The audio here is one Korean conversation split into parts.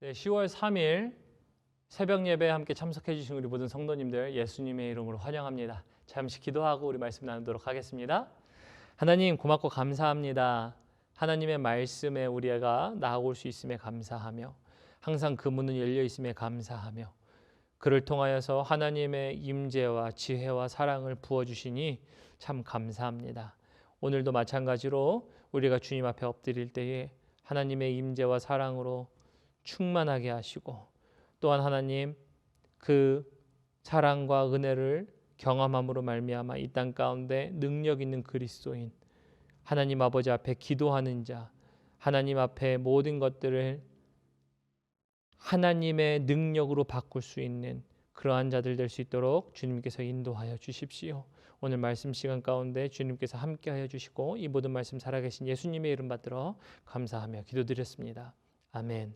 네, 10월 3일 새벽 예배에 함께 참석해 주신 우리 모든 성도님들 예수님의 이름으로 환영합니다. 잠시 기도하고 우리 말씀 나누도록 하겠습니다. 하나님 고맙고 감사합니다. 하나님의 말씀에 우리가 나아올 수 있음에 감사하며 항상 그 문은 열려 있음에 감사하며 그를 통하여서 하나님의 임재와 지혜와 사랑을 부어주시니 참 감사합니다. 오늘도 마찬가지로 우리가 주님 앞에 엎드릴 때에 하나님의 임재와 사랑으로 충만하게 하시고 또한 하나님 그 사랑과 은혜를 경험함으로 말미암아 이 땅 가운데 능력 있는 그리스도인 하나님 아버지 앞에 기도하는 자, 하나님 앞에 모든 것들을 하나님의 능력으로 바꿀 수 있는 그러한 자들 될 수 있도록 주님께서 인도하여 주십시오. 오늘 말씀 시간 가운데 주님께서 함께하여 주시고 이 모든 말씀 살아계신 예수님의 이름 받들어 감사하며 기도드렸습니다. 아멘.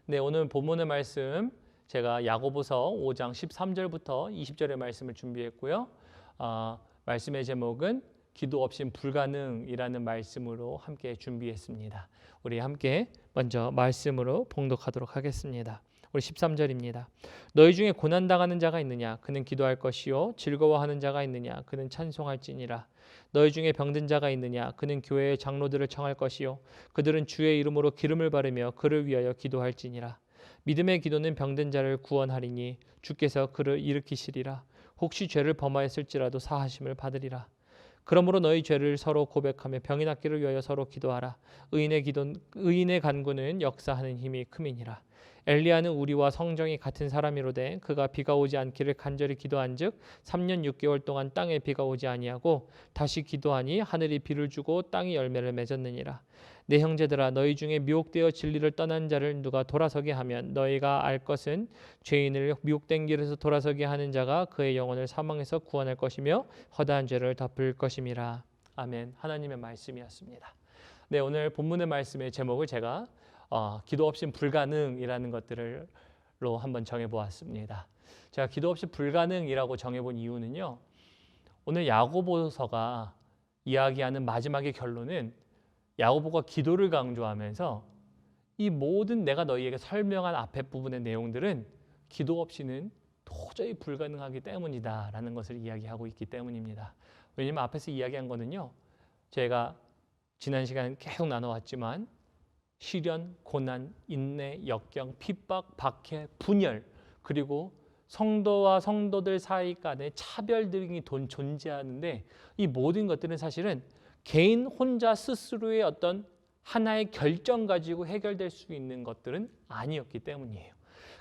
네, 오늘 본문의 말씀 제가 야고보서 5장 13절부터 20절의 말씀을 준비했고요. 말씀의 제목은 기도 없인 불가능이라는 말씀으로 함께 준비했습니다. 우리 함께 먼저 말씀으로 봉독하도록 하겠습니다. 우리 13절입니다. 너희 중에 고난당하는 자가 있느냐? 그는 기도할 것이요 즐거워하는 자가 있느냐? 그는 찬송할지니라. 너희 중에 병든 자가 있느냐? 그는 교회의 장로들을 청할 것이요 그들은 주의 이름으로 기름을 바르며 그를 위하여 기도할지니라. 믿음의 기도는 병든 자를 구원하리니 주께서 그를 일으키시리라. 혹시 죄를 범하였을지라도 사하심을 받으리라. 그러므로 너희 죄를 서로 고백하며 병이 낫기를 위하여 서로 기도하라. 의인의 간구는 역사하는 힘이 큼이니라. 엘리야는 우리와 성정이 같은 사람이로되 그가 비가 오지 않기를 간절히 기도한즉 3년 6개월 동안 땅에 비가 오지 아니하고 다시 기도하니 하늘이 비를 주고 땅이 열매를 맺었느니라. 내 형제들아 너희 중에 미혹되어 진리를 떠난 자를 누가 돌아서게 하면 너희가 알 것은 죄인을 미혹된 길에서 돌아서게 하는 자가 그의 영혼을 사망에서 구원할 것이며 허다한 죄를 덮을 것임이라. 아멘. 하나님의 말씀이었습니다. 네, 오늘 본문의 말씀의 제목을 제가 기도 없인 불가능이라는 것들로 한번 정해보았습니다. 제가 기도 없이 불가능이라고 정해본 이유는요. 오늘 야고보서가 이야기하는 마지막의 결론은 야고보가 기도를 강조하면서 이 모든 내가 너희에게 설명한 앞에 부분의 내용들은 기도 없이는 도저히 불가능하기 때문이다 라는 것을 이야기하고 있기 때문입니다. 왜냐하면 앞에서 이야기한 거는요. 제가 지난 시간에 계속 나눠왔지만 시련, 고난, 인내, 역경, 핍박, 박해, 분열 그리고 성도와 성도들 사이 간의 차별 등이 존재하는데 이 모든 것들은 사실은 개인 혼자 스스로의 어떤 하나의 결정 가지고 해결될 수 있는 것들은 아니었기 때문이에요.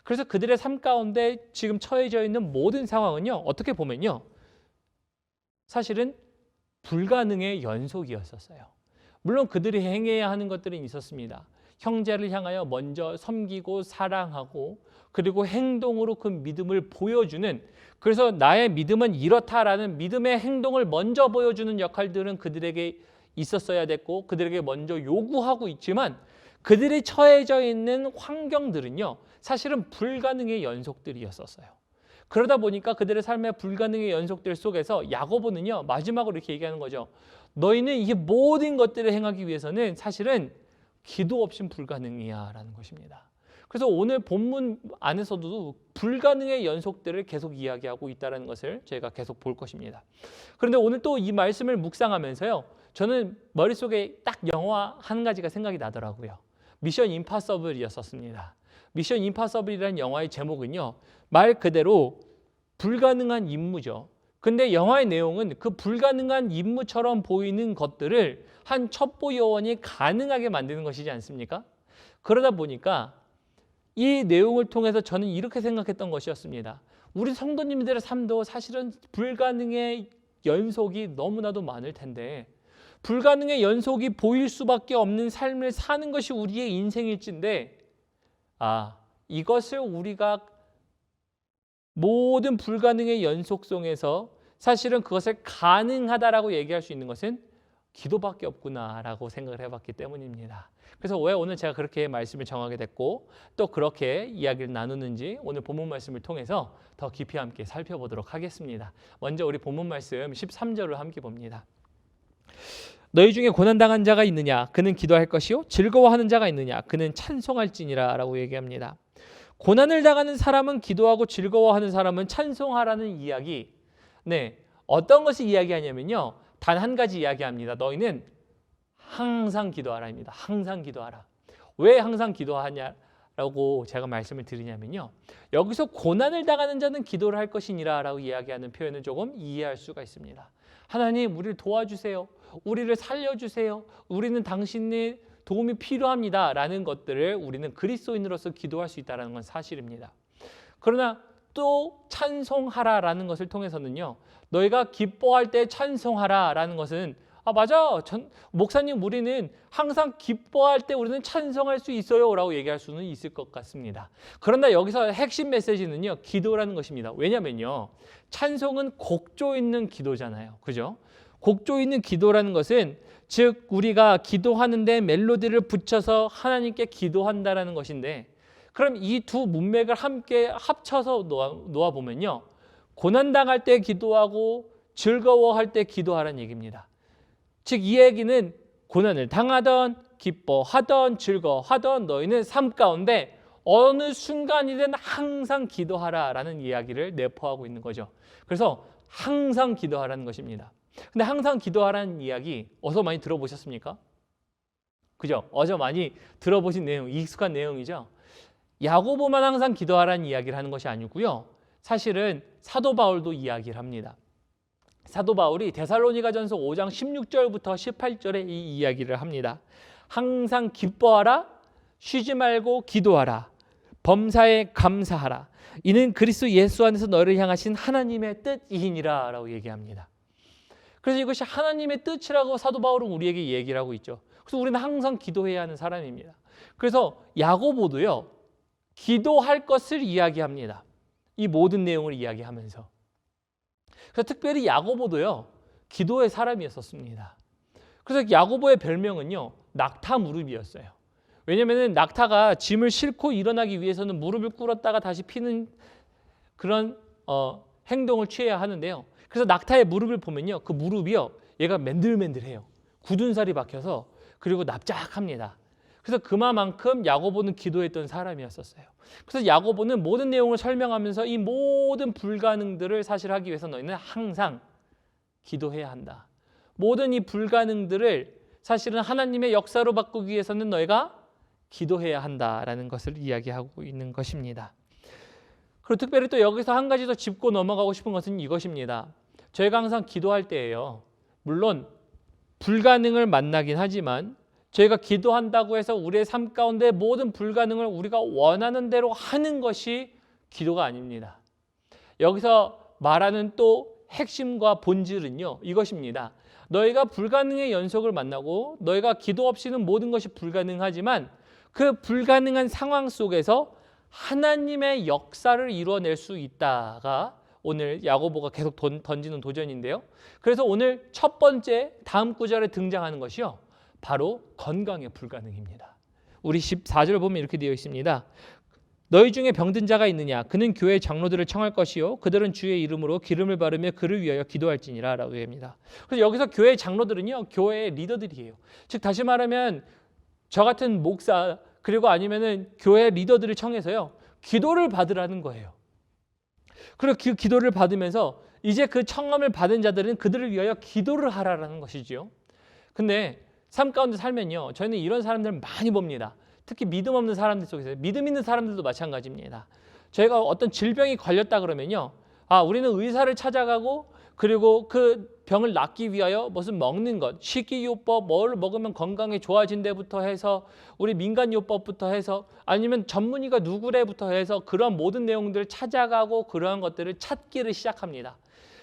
그래서 그들의 삶 가운데 지금 처해져 있는 모든 상황은요. 어떻게 보면요. 사실은 불가능의 연속이었었어요. 물론 그들이 행해야 하는 것들은 있었습니다. 형제를 향하여 먼저 섬기고 사랑하고 그리고 행동으로 그 믿음을 보여주는 그래서 나의 믿음은 이렇다라는 믿음의 행동을 먼저 보여주는 역할들은 그들에게 있었어야 됐고 그들에게 먼저 요구하고 있지만 그들이 처해져 있는 환경들은요. 사실은 불가능의 연속들이었었어요. 그러다 보니까 그들의 삶의 불가능의 연속들 속에서 야고보는요. 마지막으로 이렇게 얘기하는 거죠. 너희는 이 모든 것들을 행하기 위해서는 사실은 기도 없인 불가능이야 라는 것입니다. 그래서 오늘 본문 안에서도 불가능의 연속들을 계속 이야기하고 있다는 것을 저희가 계속 볼 것입니다. 그런데 오늘 또 이 말씀을 묵상하면서요. 저는 머릿속에 딱 영화 한 가지가 생각이 나더라고요. 미션 임파서블이었습니다. 미션 임파서블이라는 영화의 제목은요. 말 그대로 불가능한 임무죠. 근데 영화의 내용은 그 불가능한 임무처럼 보이는 것들을 한 첩보 요원이 가능하게 만드는 것이지 않습니까? 그러다 보니까 이 내용을 통해서 저는 이렇게 생각했던 것이었습니다. 우리 성도님들의 삶도 사실은 불가능의 연속이 너무나도 많을 텐데 불가능의 연속이 보일 수밖에 없는 삶을 사는 것이 우리의 인생일진데 이것을 우리가 모든 불가능의 연속성에서 사실은 그것을 가능하다라고 얘기할 수 있는 것은 기도밖에 없구나라고 생각을 해봤기 때문입니다. 그래서 왜 오늘 제가 그렇게 말씀을 정하게 됐고 또 그렇게 이야기를 나누는지 오늘 본문 말씀을 통해서 더 깊이 함께 살펴보도록 하겠습니다. 먼저 우리 본문 말씀 13절을 함께 봅니다. 너희 중에 고난당한 자가 있느냐? 그는 기도할 것이요. 즐거워하는 자가 있느냐? 그는 찬송할지니라 라고 얘기합니다. 고난을 당하는 사람은 기도하고 즐거워하는 사람은 찬송하라는 이야기. 네, 어떤 것을 이야기하냐면요. 단 한 가지 이야기합니다. 너희는 항상 기도하라입니다. 항상 기도하라. 왜 항상 기도하냐라고 제가 말씀을 드리냐면요. 여기서 고난을 당하는 자는 기도를 할 것이니라 라고 이야기하는 표현은 조금 이해할 수가 있습니다. 하나님, 우리를 도와주세요. 우리를 살려주세요. 우리는 당신의 도움이 필요합니다. 라는 것들을 우리는 그리스도인으로서 기도할 수 있다는 건 사실입니다. 그러나 또 찬송하라 라는 것을 통해서는요. 너희가 기뻐할 때 찬송하라 라는 것은 맞아. 목사님, 우리는 항상 기뻐할 때 우리는 찬송할 수 있어요 라고 얘기할 수는 있을 것 같습니다. 그러나 여기서 핵심 메시지는요. 기도라는 것입니다. 왜냐면요. 찬송은 곡조 있는 기도잖아요. 그죠? 곡조 있는 기도라는 것은 즉 우리가 기도하는데 멜로디를 붙여서 하나님께 기도한다라는 것인데 그럼 이 두 문맥을 함께 합쳐서 놓아보면요. 고난당할 때 기도하고 즐거워할 때 기도하라는 얘기입니다. 즉 이 얘기는 고난을 당하던 기뻐하던 즐거워하던 너희는 삶 가운데 어느 순간이든 항상 기도하라라는 이야기를 내포하고 있는 거죠. 그래서 항상 기도하라는 것입니다. 근데 항상 기도하라는 이야기 어서 많이 들어보셨습니까? 그죠? 어제 많이 들어보신 내용, 익숙한 내용이죠. 야고보만 항상 기도하라는 이야기를 하는 것이 아니고요. 사실은 사도 바울도 이야기를 합니다. 사도 바울이 데살로니가전서 5장 16절부터 18절에 이 이야기를 합니다. 항상 기뻐하라, 쉬지 말고 기도하라, 범사에 감사하라. 이는 그리스도 예수 안에서 너를 향하신 하나님의 뜻이니라 라고 얘기합니다. 그래서 이것이 하나님의 뜻이라고 사도 바울은 우리에게 얘기를 하고 있죠. 그래서 우리는 항상 기도해야 하는 사람입니다. 그래서 야고보도요. 기도할 것을 이야기합니다. 이 모든 내용을 이야기하면서. 그래서 특별히 야고보도요. 기도의 사람이었었습니다. 그래서 야고보의 별명은요. 낙타 무릎이었어요. 왜냐하면 낙타가 짐을 싣고 일어나기 위해서는 무릎을 꿇었다가 다시 피는 그런 행동을 취해야 하는데요. 그래서 낙타의 무릎을 보면요. 그 무릎이요. 얘가 맨들맨들해요. 굳은 살이 박혀서 그리고 납작합니다. 그래서 그만큼 야고보는 기도했던 사람이었었어요. 그래서 야고보는 모든 내용을 설명하면서 이 모든 불가능들을 사실 하기 위해서 너희는 항상 기도해야 한다. 모든 이 불가능들을 사실은 하나님의 역사로 바꾸기 위해서는 너희가 기도해야 한다라는 것을 이야기하고 있는 것입니다. 그리고 특별히 또 여기서 한 가지 더 짚고 넘어가고 싶은 것은 이것입니다. 저희가 항상 기도할 때예요. 물론 불가능을 만나긴 하지만 저희가 기도한다고 해서 우리의 삶 가운데 모든 불가능을 우리가 원하는 대로 하는 것이 기도가 아닙니다. 여기서 말하는 또 핵심과 본질은요. 이것입니다. 너희가 불가능의 연속을 만나고 너희가 기도 없이는 모든 것이 불가능하지만 그 불가능한 상황 속에서 하나님의 역사를 이루어낼 수 있다가 오늘 야고보가 계속 던지는 도전인데요. 그래서 오늘 첫 번째 다음 구절에 등장하는 것이요. 바로 건강의 불가능입니다. 우리 14절 보면 이렇게 되어 있습니다. 너희 중에 병든 자가 있느냐? 그는 교회 장로들을 청할 것이요. 그들은 주의 이름으로 기름을 바르며 그를 위하여 기도할지니라 라고 합니다. 그래서 여기서 교회 장로들은요. 교회의 리더들이에요. 즉 다시 말하면 저 같은 목사 그리고 아니면은 교회 리더들을 청해서요. 기도를 받으라는 거예요. 그리고 그 기도를 받으면서 이제 그 청함을 받은 자들은 그들을 위하여 기도를 하라라는 것이지요. 근데 삶 가운데 살면요. 저희는 이런 사람들을 많이 봅니다. 특히 믿음 없는 사람들 속에서 믿음 있는 사람들도 마찬가지입니다. 저희가 어떤 질병이 걸렸다 그러면요. 우리는 의사를 찾아가고 그리고 그 병을 낫기 위하여 무슨 먹는 것, 식이요법, 뭘 먹으면 건강에 좋아진대부터 해서 우리 민간요법부터 해서 아니면 전문의가 누구래부터 해서 그런 모든 내용들을 찾아가고 그러한 것들을 찾기를 시작합니다.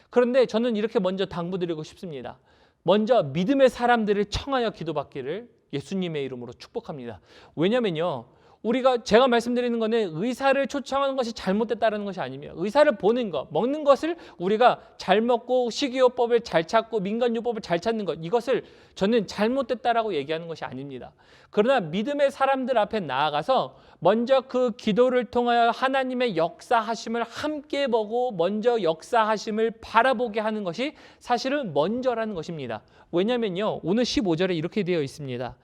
그런데 저는 이렇게 먼저 당부드리고 싶습니다. 먼저 믿음의 사람들을 청하여 기도받기를 예수님의 이름으로 축복합니다. 왜냐면요. 제가 말씀드리는 거는 의사를 초청하는 것이 잘못됐다는 것이 아니며 의사를 보는 것, 먹는 것을 우리가 잘 먹고 식이요법을 잘 찾고 민간요법을 잘 찾는 것, 이것을 저는 잘못됐다라고 얘기하는 것이 아닙니다. 그러나 믿음의 사람들 앞에 나아가서 먼저 그 기도를 통하여 하나님의 역사하심을 함께 보고 먼저 역사하심을 바라보게 하는 것이 사실은 먼저라는 것입니다. 왜냐하면요, 오늘 15절에 이렇게 되어 있습니다.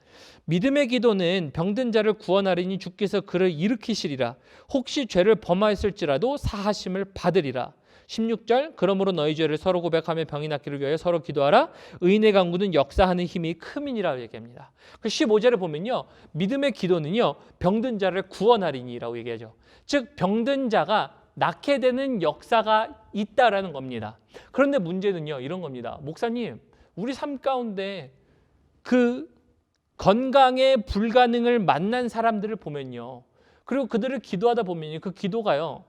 믿음의 기도는 병든 자를 구원하리니 주께서 그를 일으키시리라. 혹시 죄를 범하였을지라도 사하심을 받으리라. 16절, 그러므로 너희 죄를 서로 고백하며 병이 낫기를 위하여 서로 기도하라. 의인의 강구는 역사하는 힘이 크민이라고 얘기합니다. 15절에 보면요, 믿음의 기도는요, 병든 자를 구원하리니라고 얘기하죠. 즉 병든 자가 낫게 되는 역사가 있다라는 겁니다. 그런데 문제는요, 이런 겁니다. 목사님, 우리 삶 가운데 그 건강의 불가능을 만난 사람들을 보면요, 그리고 그들을 기도하다 보면 그 기도가요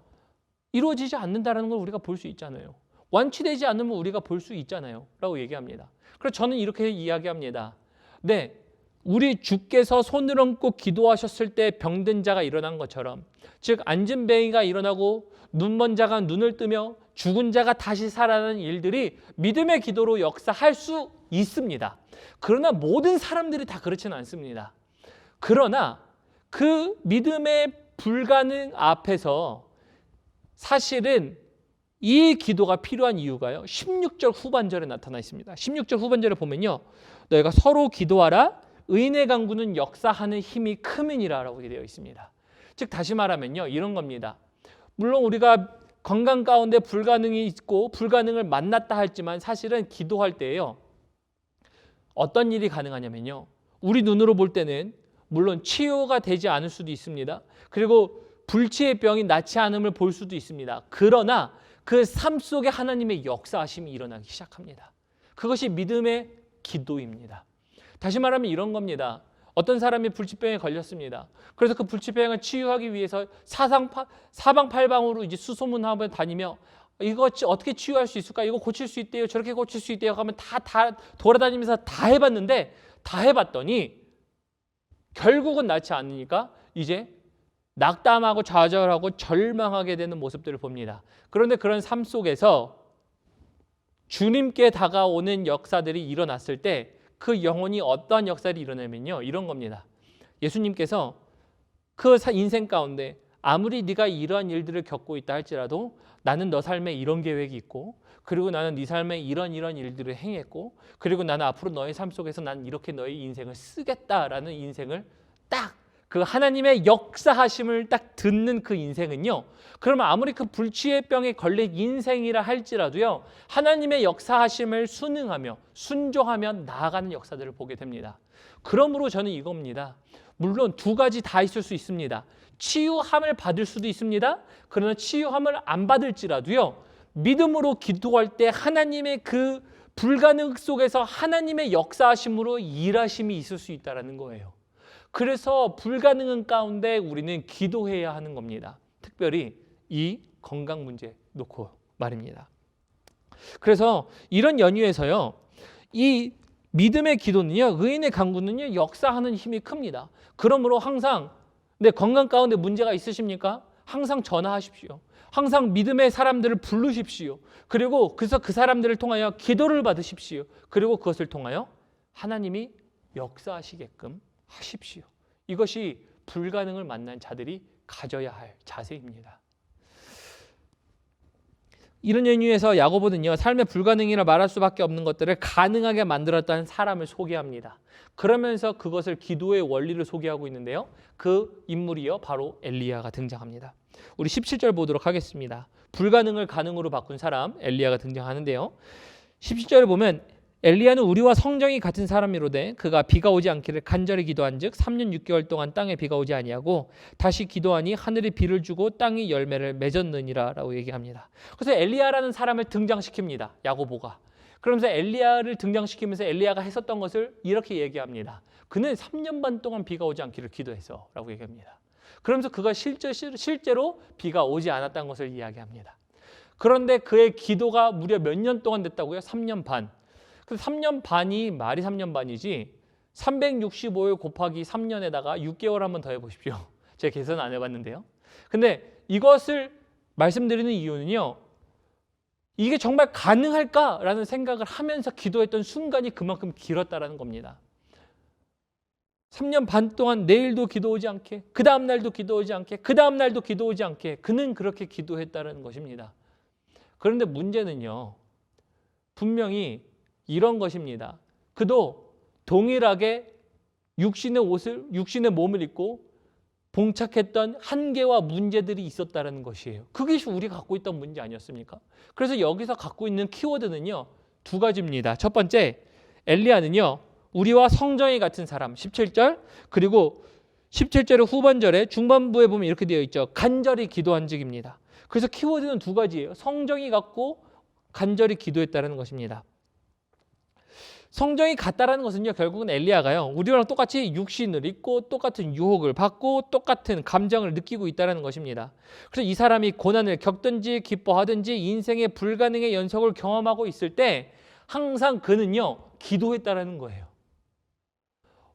이루어지지 않는다는 걸 우리가 볼 수 있잖아요. 완치되지 않으면 우리가 볼 수 있잖아요 라고 얘기합니다. 그래서 저는 이렇게 이야기합니다. 네, 우리 주께서 손을 얹고 기도하셨을 때 병든 자가 일어난 것처럼, 즉 앉은 뱅이가 일어나고 눈먼 자가 눈을 뜨며 죽은 자가 다시 살아나는 일들이 믿음의 기도로 역사할 수 있습니다. 그러나 모든 사람들이 다 그렇지는 않습니다. 그러나 그 믿음의 불가능 앞에서 사실은 이 기도가 필요한 이유가요, 16절 후반절에 나타나 있습니다. 16절 후반절에 보면요, 너희가 서로 기도하라. 의인의 강구는 역사하는 힘이 크민이라 라고 되어 있습니다. 즉 다시 말하면요, 이런 겁니다. 물론 우리가 건강 가운데 불가능이 있고 불가능을 만났다 할지만 사실은 기도할 때요, 어떤 일이 가능하냐면요, 우리 눈으로 볼 때는 물론 치유가 되지 않을 수도 있습니다. 그리고 불치의 병이 낫지 않음을 볼 수도 있습니다. 그러나 그 삶 속에 하나님의 역사하심이 일어나기 시작합니다. 그것이 믿음의 기도입니다. 다시 말하면 이런 겁니다. 어떤 사람이 불치병에 걸렸습니다. 그래서 그 불치병을 치유하기 위해서 사방팔방으로 이제 수소문하며 다니며 이거 어떻게 치유할 수 있을까? 이거 고칠 수 있대요. 저렇게 고칠 수 있대요. 하면 다 돌아다니면서 다 해봤는데, 다 해봤더니 결국은 낫지 않으니까 이제 낙담하고 좌절하고 절망하게 되는 모습들을 봅니다. 그런데 그런 삶 속에서 주님께 다가오는 역사들이 일어났을 때 그 영혼이 어떠한 역사를 일어나면요, 이런 겁니다. 예수님께서 그 인생 가운데 아무리 네가 이러한 일들을 겪고 있다 할지라도 나는 너 삶에 이런 계획이 있고, 그리고 나는 네 삶에 이런 일들을 행했고, 그리고 나는 앞으로 너의 삶 속에서 나는 이렇게 너의 인생을 쓰겠다라는 인생을 딱 그 하나님의 역사하심을 딱 듣는 그 인생은요, 그러면 아무리 그 불치의 병에 걸린 인생이라 할지라도요, 하나님의 역사하심을 순응하며 순종하며 나아가는 역사들을 보게 됩니다. 그러므로 저는 이겁니다. 물론 두 가지 다 있을 수 있습니다. 치유함을 받을 수도 있습니다. 그러나 치유함을 안 받을지라도요, 믿음으로 기도할 때 하나님의 그 불가능 속에서 하나님의 역사하심으로 일하심이 있을 수 있다는 거예요. 그래서 불가능한 가운데 우리는 기도해야 하는 겁니다. 특별히 이 건강 문제 놓고 말입니다. 그래서 이런 연유에서요, 이 믿음의 기도는요, 의인의 강구는요, 역사하는 힘이 큽니다. 그러므로 항상 내 건강 가운데 문제가 있으십니까? 항상 전화하십시오. 항상 믿음의 사람들을 부르십시오. 그리고 그래서 그 사람들을 통하여 기도를 받으십시오. 그리고 그것을 통하여 하나님이 역사하시게끔 하십시오. 이것이 불가능을 만난 자들이 가져야 할 자세입니다. 이런 연유에서 야고보는요, 삶의 불가능이라 말할 수밖에 없는 것들을 가능하게 만들었다는 사람을 소개합니다. 그러면서 그것을 기도의 원리를 소개하고 있는데요, 그 인물이요, 바로 엘리야가 등장합니다. 우리 17절 보도록 하겠습니다. 불가능을 가능으로 바꾼 사람 엘리야가 등장하는데요, 17절에 보면 엘리야는 우리와 성정이 같은 사람이로되 그가 비가 오지 않기를 간절히 기도한즉 3년 6개월 동안 땅에 비가 오지 아니하고 다시 기도하니 하늘이 비를 주고 땅이 열매를 맺었느니라 라고 얘기합니다. 그래서 엘리야라는 사람을 등장시킵니다, 야고보가. 그러면서 엘리야를 등장시키면서 엘리야가 했었던 것을 이렇게 얘기합니다. 그는 3년 반 동안 비가 오지 않기를 기도했어 라고 얘기합니다. 그러면서 그가 실제로 비가 오지 않았다는 것을 이야기합니다. 그런데 그의 기도가 무려 몇 년 동안 됐다고요? 3년 반. 그 3년 반이 말이 3년 반이지 365일 곱하기 3년에다가 6개월 한번 더 해보십시오. 제가 계산 안 해봤는데요. 근데 이것을 말씀드리는 이유는요, 이게 정말 가능할까라는 생각을 하면서 기도했던 순간이 그만큼 길었다라는 겁니다. 3년 반 동안 내일도 기도 오지 않게, 그 다음 날도 기도 오지 않게, 그 다음 날도 기도 오지 않게 그는 그렇게 기도했다는 것입니다. 그런데 문제는요, 분명히 이런 것입니다. 그도 동일하게 육신의 몸을 입고 봉착했던 한계와 문제들이 있었다는 것이에요. 그게 우리가 갖고 있던 문제 아니었습니까? 그래서 여기서 갖고 있는 키워드는요, 두 가지입니다. 첫 번째, 엘리야는요, 우리와 성정이 같은 사람, 17절, 그리고 17절의 후반절에 중반부에 보면 이렇게 되어 있죠. 간절히 기도한 적입니다. 그래서 키워드는 두 가지예요. 성정이 같고 간절히 기도했다는 것입니다. 성정이 같다라는 것은요, 결국은 엘리야가요, 우리랑 똑같이 육신을 입고 똑같은 유혹을 받고 똑같은 감정을 느끼고 있다는 것입니다. 그래서 이 사람이 고난을 겪든지 기뻐하든지 인생의 불가능의 연속을 경험하고 있을 때 항상 그는요, 기도했다라는 거예요.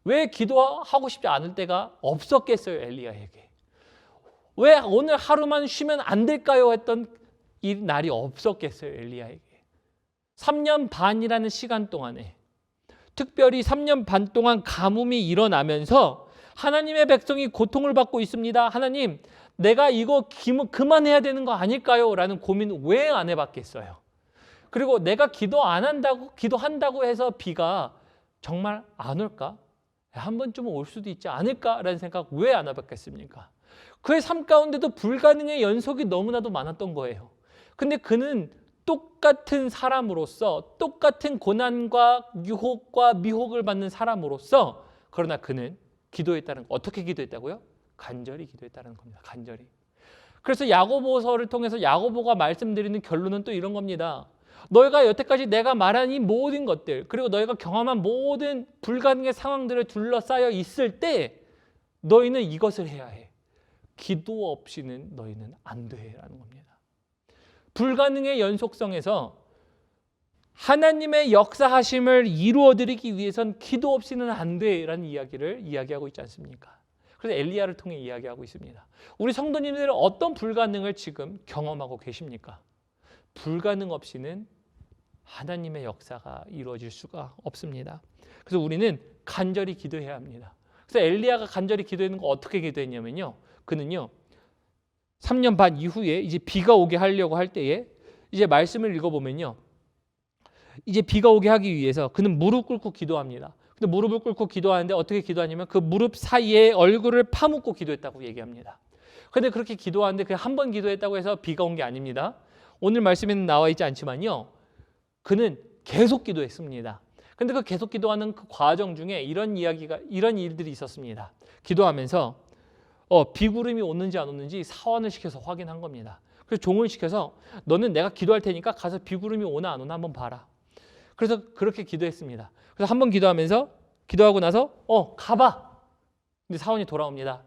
왜 기도하고 싶지 않을 때가 없었겠어요, 엘리야에게? 왜 오늘 하루만 쉬면 안 될까요? 했던 이 날이 없었겠어요, 엘리야에게. 3년 반이라는 시간 동안에, 특별히 3년 반 동안 가뭄이 일어나면서 하나님의 백성이 고통을 받고 있습니다. 하나님, 내가 이거 그만해야 되는 거 아닐까요? 라는 고민 왜 안 해봤겠어요? 그리고 내가 기도한다고 해서 비가 정말 안 올까? 한 번쯤은 올 수도 있지 않을까라는 생각 왜 안 해봤겠습니까? 그의 삶 가운데도 불가능의 연속이 너무나도 많았던 거예요. 근데 그는 똑같은 사람으로서, 똑같은 고난과 유혹과 미혹을 받는 사람으로서, 그러나 그는 기도했다는 거. 어떻게 기도했다고요? 간절히 기도했다는 겁니다. 간절히. 그래서 야고보서를 통해서 야고보가 말씀드리는 결론은 또 이런 겁니다. 너희가 여태까지 내가 말한 이 모든 것들, 그리고 너희가 경험한 모든 불가능의 상황들을 둘러싸여 있을 때 너희는 이것을 해야 해. 기도 없이는 너희는 안 돼 라는 겁니다. 불가능의 연속성에서 하나님의 역사하심을 이루어드리기 위해선 기도 없이는 안 돼라는 이야기를 이야기하고 있지 않습니까? 그래서 엘리야를 통해 이야기하고 있습니다. 우리 성도님들은 어떤 불가능을 지금 경험하고 계십니까? 불가능 없이는 하나님의 역사가 이루어질 수가 없습니다. 그래서 우리는 간절히 기도해야 합니다. 그래서 엘리야가 간절히 기도했는 거 어떻게 기도했냐면요, 그는요 3년 반 이후에 이제 비가 오게 하려고 할 때에 이제 말씀을 읽어보면요, 이제 비가 오게 하기 위해서 그는 무릎 꿇고 기도합니다. 근데 무릎을 꿇고 기도하는데 어떻게 기도하냐면 그 무릎 사이에 얼굴을 파묻고 기도했다고 얘기합니다. 근데 그렇게 기도하는데 그냥 한 번 기도했다고 해서 비가 온 게 아닙니다. 오늘 말씀에는 나와 있지 않지만요, 그는 계속 기도했습니다. 근데 그 계속 기도하는 그 과정 중에 이런 일들이 있었습니다. 기도하면서 비구름이 오는지 안 오는지 사원을 시켜서 확인한 겁니다. 그래서 종을 시켜서 너는 내가 기도할 테니까 가서 비구름이 오나 안 오나 한번 봐라. 그래서 그렇게 기도했습니다. 그래서 한번 기도하고 나서 가봐. 근데 사원이 돌아옵니다.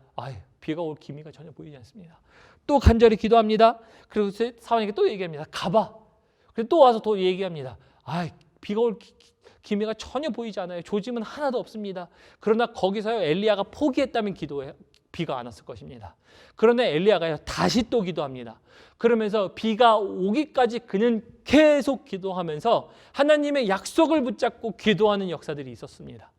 비가 올 기미가 전혀 보이지 않습니다. 또 간절히 기도합니다. 그리고 사원에게 또 얘기합니다. 가봐. 그래서 또 와서 또 얘기합니다. 비가 올 기미가 전혀 보이지 않아요. 조짐은 하나도 없습니다. 그러나 거기서요, 엘리야가 포기했다면 비가 안 왔을 것입니다. 그런데 엘리야가 다시 또 기도합니다. 그러면서 비가 오기까지 그는 계속 기도하면서 하나님의 약속을 붙잡고 기도하는 역사들이 있었습니다.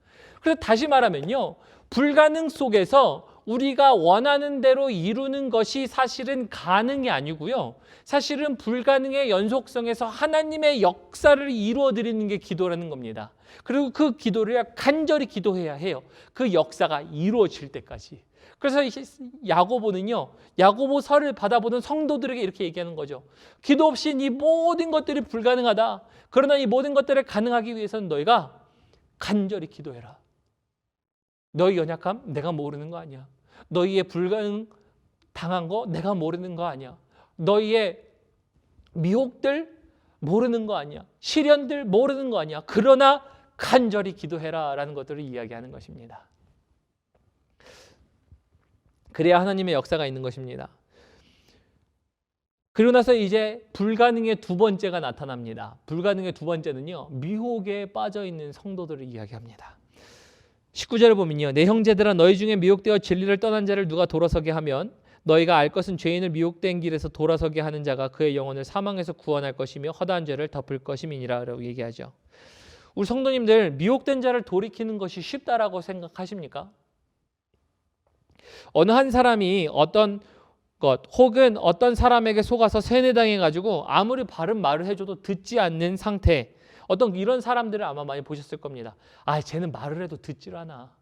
그래서 다시 말하면요, 불가능 속에서 우리가 원하는 대로 이루는 것이 사실은 가능이 아니고요, 사실은 불가능의 연속성에서 하나님의 역사를 이루어드리는 게 기도라는 겁니다. 그리고 그 기도를 간절히 기도해야 해요. 그 역사가 이루어질 때까지. 그래서 야고보는요, 야고보서를 받아보는 성도들에게 이렇게 얘기하는 거죠. 기도 없이 이 모든 것들이 불가능하다. 그러나 이 모든 것들을 가능하기 위해서는 너희가 간절히 기도해라. 너희 연약함 내가 모르는 거 아니야. 너희의 불가능 당한 거 내가 모르는 거 아니야. 너희의 미혹들 모르는 거 아니야. 시련들 모르는 거 아니야. 그러나 간절히 기도해라 라는 것들을 이야기하는 것입니다. 그래야 하나님의 역사가 있는 것입니다. 그러고 나서 이제 불가능의 두 번째가 나타납니다. 불가능의 두 번째는요, 미혹에 빠져 있는 성도들을 이야기합니다. 19절을 보면요, 내 형제들아 너희 중에 미혹되어 진리를 떠난 자를 누가 돌아서게 하면 너희가 알 것은 죄인을 미혹된 길에서 돌아서게 하는 자가 그의 영혼을 사망에서 구원할 것이며 허다한 죄를 덮을 것임이니라 라고 얘기하죠. 우리 성도님들, 미혹된 자를 돌이키는 것이 쉽다라고 생각하십니까? 어느 한 사람이 어떤 것 혹은 어떤 사람에게 속아서 세뇌당해가지고 아무리 바른 말을 해줘도 듣지 않는 상태, 어떤 이런 사람들을 아마 많이 보셨을 겁니다. 쟤는 말을 해도 듣질 않아.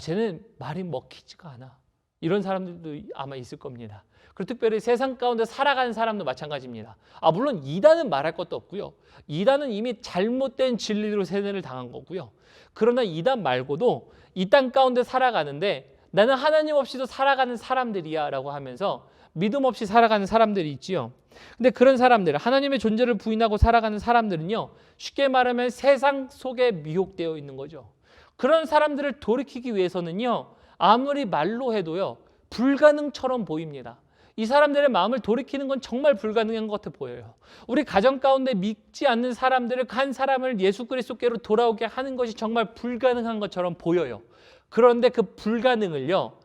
쟤는 말이 먹히지가 않아. 이런 사람들도 아마 있을 겁니다. 그리고 특별히 세상 가운데 살아가는 사람도 마찬가지입니다. 물론 이단은 말할 것도 없고요. 이단은 이미 잘못된 진리로 세뇌를 당한 거고요. 그러나 이단 말고도 이 땅 가운데 살아가는데 나는 하나님 없이도 살아가는 사람들이야 라고 하면서 믿음 없이 살아가는 사람들이 있지요. 근데 그런 사람들, 하나님의 존재를 부인하고 살아가는 사람들은요, 쉽게 말하면 세상 속에 미혹되어 있는 거죠. 그런 사람들을 돌이키기 위해서는요, 아무리 말로 해도요, 불가능처럼 보입니다. 이 사람들의 마음을 돌이키는 건 정말 불가능한 것 같아 보여요. 우리 가정 가운데 믿지 않는 사람들을, 한 사람을 예수 그리스도께로 돌아오게 하는 것이 정말 불가능한 것처럼 보여요. 그런데 그 불가능을요,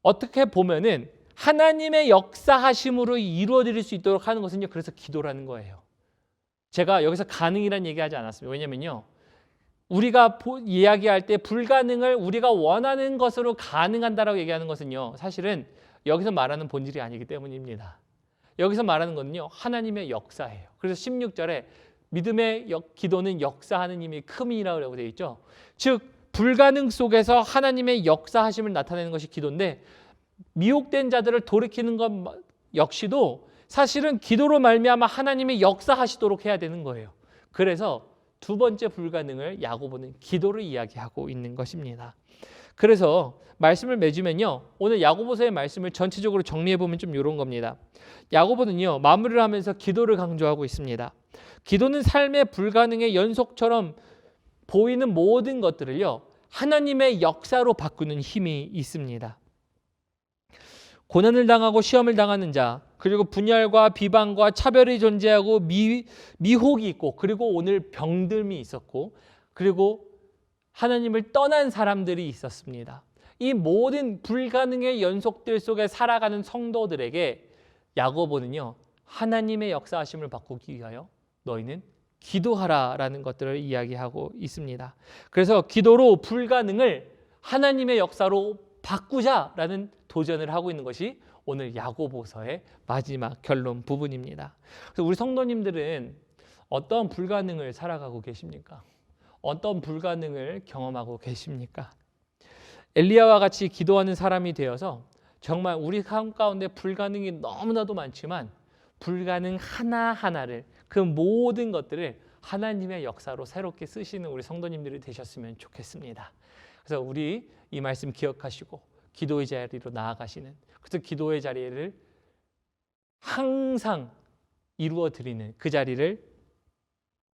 어떻게 보면은 하나님의 역사하심으로 이루어질 수 있도록 하는 것은요, 그래서 기도라는 거예요. 제가 여기서 가능이라는 얘기하지 않았습니다. 왜냐면요, 우리가 이야기할 때 불가능을 우리가 원하는 것으로 가능한다라고 얘기하는 것은요, 사실은 여기서 말하는 본질이 아니기 때문입니다. 여기서 말하는 것은요, 하나님의 역사예요. 그래서 16절에 믿음의 기도는 역사하는 힘이 큼이라고 되어 있죠. 즉 불가능 속에서 하나님의 역사하심을 나타내는 것이 기도인데, 미혹된 자들을 돌이키는 것 역시도 사실은 기도로 말미암아 하나님의 역사하시도록 해야 되는 거예요. 그래서 두 번째 불가능을 야고보는 기도로 이야기하고 있는 것입니다. 그래서 말씀을 맺으면요, 오늘 야고보서의 말씀을 전체적으로 정리해 보면 좀 이런 겁니다. 야고보는요, 마무리를 하면서 기도를 강조하고 있습니다. 기도는 삶의 불가능의 연속처럼 보이는 모든 것들을요, 하나님의 역사로 바꾸는 힘이 있습니다. 고난을 당하고 시험을 당하는 자, 그리고 분열과 비방과 차별이 존재하고 미혹이 있고, 그리고 오늘 병듦이 있었고, 그리고 하나님을 떠난 사람들이 있었습니다. 이 모든 불가능의 연속들 속에 살아가는 성도들에게 야고보는요, 하나님의 역사하심을 바꾸기 위하여 너희는 기도하라라는 것들을 이야기하고 있습니다. 그래서 기도로 불가능을 하나님의 역사로 바꾸자라는 도전을 하고 있는 것이 오늘 야고보서의 마지막 결론 부분입니다. 그래서 우리 성도님들은 어떤 불가능을 살아가고 계십니까? 어떤 불가능을 경험하고 계십니까? 엘리야와 같이 기도하는 사람이 되어서 정말 우리 삶 가운데 불가능이 너무나도 많지만 불가능 하나하나를, 그 모든 것들을 하나님의 역사로 새롭게 쓰시는 우리 성도님들이 되셨으면 좋겠습니다. 그래서 우리 이 말씀 기억하시고 기도의 자리로 나아가시는, 그래서 기도의 자리를 항상 이루어드리는, 그 자리를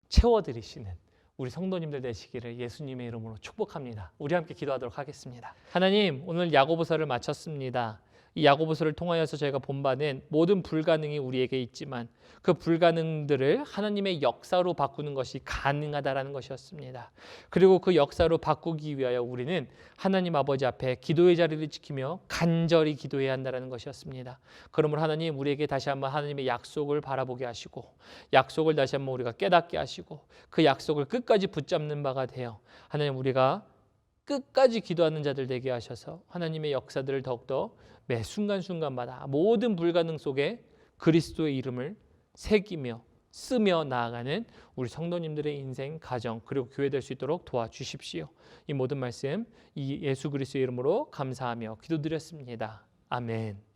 채워드리시는 우리 성도님들 되시기를 예수님의 이름으로 축복합니다. 우리 함께 기도하도록 하겠습니다. 하나님, 오늘 야고보서를 마쳤습니다. 이 야고보서를 통하여서 저희가 본 바는 모든 불가능이 우리에게 있지만 그 불가능들을 하나님의 역사로 바꾸는 것이 가능하다라는 것이었습니다. 그리고 그 역사로 바꾸기 위하여 우리는 하나님 아버지 앞에 기도의 자리를 지키며 간절히 기도해야 한다는 것이었습니다. 그러므로 하나님, 우리에게 다시 한번 하나님의 약속을 바라보게 하시고, 약속을 다시 한번 우리가 깨닫게 하시고, 그 약속을 끝까지 붙잡는 바가 되어 하나님, 우리가 끝까지 기도하는 자들 되게 하셔서 하나님의 역사들을 더욱더 매 순간순간마다 모든 불가능 속에 그리스도의 이름을 새기며 쓰며 나아가는 우리 성도님들의 인생, 가정, 그리고 교회 될 수 있도록 도와주십시오. 이 모든 말씀 이 예수 그리스도의 이름으로 감사하며 기도드렸습니다. 아멘.